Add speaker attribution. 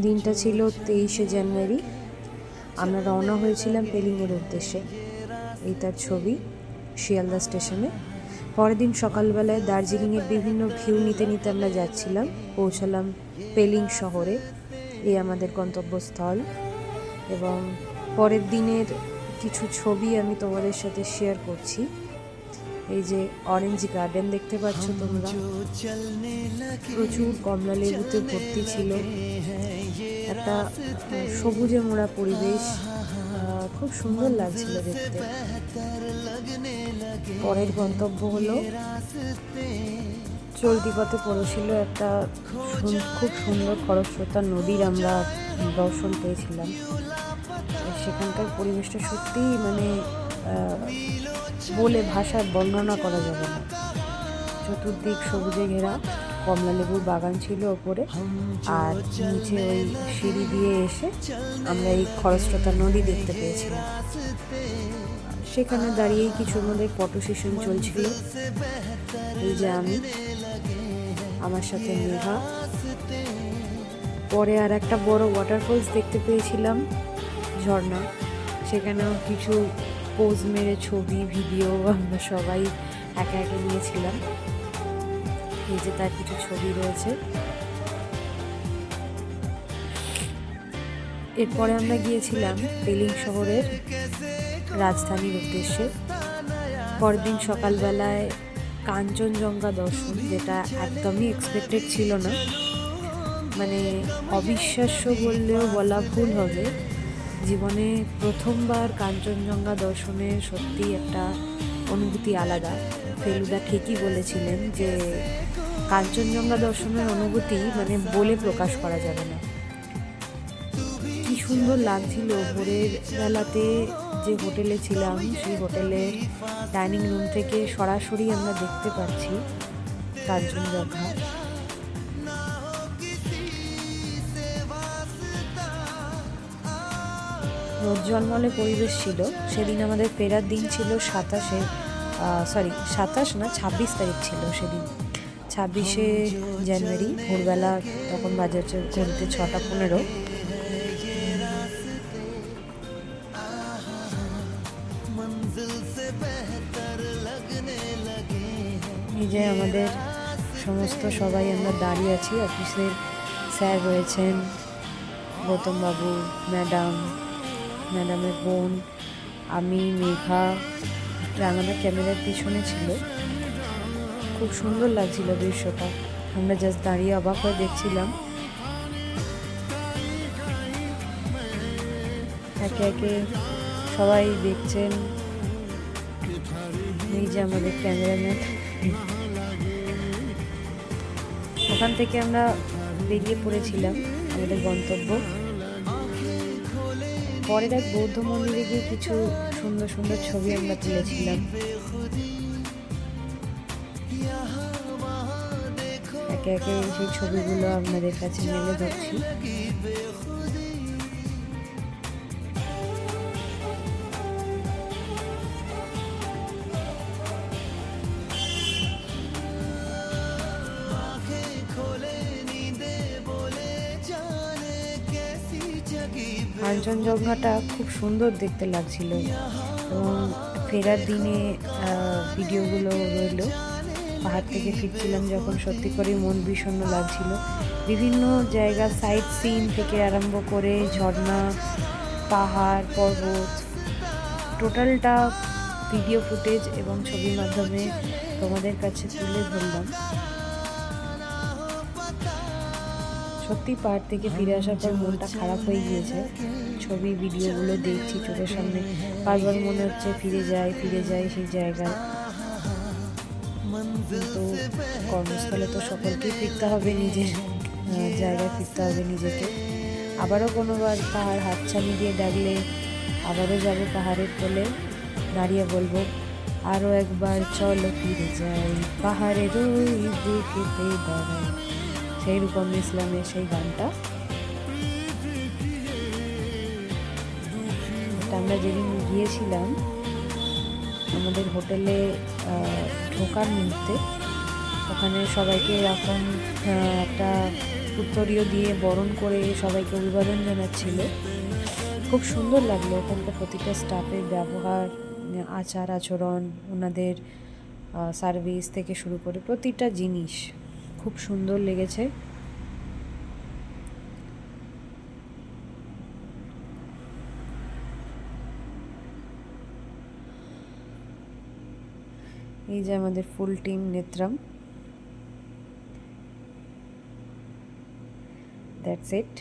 Speaker 1: দিনটা ছিল 23শে জানুয়ারি। আমরা রওনা হয়েছিলাম পেলিংয়ের উদ্দেশ্যে। এই তার ছবি শিয়ালদা স্টেশনে। পরের দিন সকালবেলায় দার্জিলিংয়ের বিভিন্ন ভিউ নিতে নিতে আমরা যাচ্ছিলাম। পৌঁছালাম পেলিং শহরে। এই আমাদের গন্তব্যস্থল। এবং পরের দিনের কিছু ছবি আমি তোমাদের সাথে শেয়ার করছি। এই যে অরেঞ্জ গার্ডেন দেখতে পাচ্ছ তোমরা, প্রচুর কমলা লেবুতে ভর্তি ছিল। একটা সবুজে মোড়া পরিবেশ, খুব সুন্দর লাগছিল দেখতে। পরের গন্তব্য হলো চলতি পথে পড়েছিল একটা খুব সুন্দর খরস্রোতা নদীর আমরা দর্শন পেয়েছিলাম। সেখানকার পরিবেশটা সত্যিই মানে বলে ভাষায় বর্ণনা করা যাবে না। চতুর্দিক সবুজে ঘেরা, কমলা লেবুর বাগান ছিল ওপরে, আর নিচে ওই সিঁড়ি দিয়ে এসে আমরা এই খরস্রোতা নদী দেখতে পেয়েছিলাম। সেখানে দাঁড়িয়েই কিছু আমাদের ফটো সেশন চলছিল। এই যে আমি, আমার সাথে মেঘা। পরে আর একটা বড় ওয়াটারফলস দেখতে পেয়েছিলাম, ঝর্ণা। সেখানেও কিছু পোজ মেরে ছবি ভিডিও আমরা সবাই একে একে নিয়েছিলাম। এই যে তার কিছু ছবি রয়েছে। এরপরে আমরা গিয়েছিলাম পেলিং শহরের রাজধানীর উদ্দেশ্যে। পরের দিন সকালবেলায় কাঞ্চনজঙ্ঘা দর্শন, যেটা একদমই এক্সপেক্টেড ছিল না। মানে অবিশ্বাস্য বললেও বলা ভুল হবে। জীবনে প্রথমবার কাঞ্চনজঙ্ঘা দর্শনের সত্যি একটা অনুভূতি আলাদা। ফেলুদা ঠিকই বলেছিলেন যে কাঞ্চনজঙ্ঘা দর্শনের অনুভূতি মানে বলে প্রকাশ করা যাবে না। কি সুন্দর লাগছিল। ভোরের বেলাতে যে হোটেলে ছিলাম, সেই হোটেলের ডাইনিং রুম থেকে সরাসরি আমরা দেখতে পাচ্ছি কাঞ্চনজঙ্ঘা। রোদ জলমলে পরিবেশ ছিল। সেদিন আমাদের ফেরার দিন ছিল 26 তারিখ ছিল সেদিন। 26শে জানুয়ারি ভোরবেলা, তখন বাজে ঘড়িতে 6:15। এই যে আমাদের সমস্ত সবাই আমরা দাঁড়িয়ে আছি। অফিসের স্যার রয়েছেন, গৌতমবাবু, ম্যাডামের বোন, আমি, মেঘা। রাঙানা ক্যামেরার পিছনে ছিল। খুব সুন্দর লাগছিল দৃশ্যটা। আমরা জাস্ট দাঁড়িয়ে অবাক হয়ে দেখছিলাম। একে একে সবাই দেখছেন। এই যে আমাদের ক্যামেরাম্যান। ওখান থেকে আমরা বেরিয়ে পড়েছিলাম আমাদের গন্তব্য। পরের এক বৌদ্ধ মন্দিরে গিয়ে কিছু সুন্দর সুন্দর ছবি আমরা তুলেছিলাম। একে একে সেই ছবিগুলো আপনাদের কাছে মেলে ধরছি। কাঞ্চনজঙ্ঘাটা খুব সুন্দর দেখতে লাগছিল। এবং ফেরার দিনে ভিডিওগুলো রইল। পাহাড় থেকে ফিরছিলাম যখন, সত্যি করে মন বিষণ্ণ লাগছিল। বিভিন্ন জায়গা সাইট সিন থেকে আরম্ভ করে ঝর্ণা, পাহাড়, পর্বত, টোটালটা ভিডিও ফুটেজ এবং ছবির মাধ্যমে তোমাদের কাছে তুলে ধরলাম। সত্যি পাহাড় থেকে ফিরে আসার পর মনটা খারাপ হয়ে গিয়েছে। ছবি ভিডিওগুলো দেখছি চোখের সামনে, বারবার মনে হচ্ছে ফিরে যাই সেই জায়গায়। কিন্তু কর্মস্থলে তো সকলকেই ফিরতে হবে, নিজের জায়গায় ফিরতে হবে নিজেকে। আবারও কোনোবার পাহাড় হাতছানি দিয়ে ডাকলে আবারও যাব পাহাড়ের কোলে, দাঁড়িয়ে বলবো আরও একবার চলো ফিরে যাই, পাহাড়ের ওই বুকেতে দাঁড়াই। সেই রূপম ইসলামের সেই গানটা। আমরা যেদিন গিয়েছিলাম আমাদের হোটেলে ঢোকার মুহূর্তে, ওখানে সবাইকে এরকম একটা উত্তরীয় দিয়ে বরণ করে সবাইকে অভিবাদন জানাচ্ছিল। খুব সুন্দর লাগলো ওখানকার প্রতিটা স্টাফের ব্যবহার, আচার আচরণ, ওনাদের সার্ভিস থেকে শুরু করে প্রতিটা জিনিস খুব সুন্দর লেগেছে। এই যে আমাদের ফুল টিম নেত্রাম। That's it.